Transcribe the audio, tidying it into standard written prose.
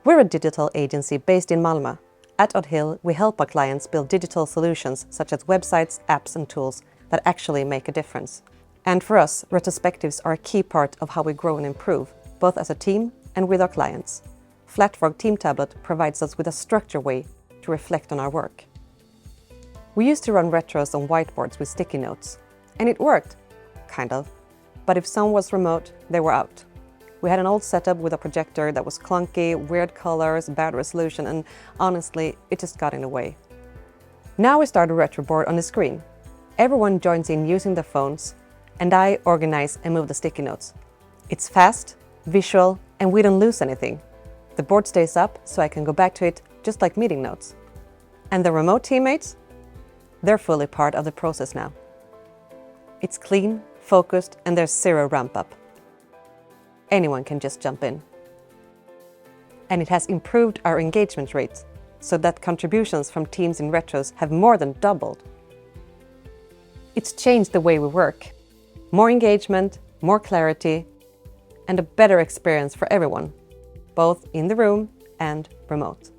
We're a digital agency based in Malmö. At Odd Hill, we help our clients build digital solutions such as websites, apps and tools that actually make a difference. And for us, retrospectives are a key part of how we grow and improve, both as a team and with our clients. Flatform TeamTablet provides us with a structured way to reflect on our work. We used to run retros on whiteboards with sticky notes, and it worked, kind of. But if someone was remote, they were out. We had an old setup with a projector that was clunky, weird colors, bad resolution, and honestly, it just got in the way. Now we start a retro board on the screen. Everyone joins in using their phones, and I organize and move the sticky notes. It's fast, visual, and we don't lose anything. The board stays up, so I can go back to it just like meeting notes. And the remote teammates? They're fully part of the process now. It's clean, focused, and there's zero ramp-up. Anyone can just jump in. And it has improved our engagement rates, so that contributions from teams in retros have more than doubled. It's changed the way we work. More engagement, more clarity, and a better experience for everyone, both in the room and remote.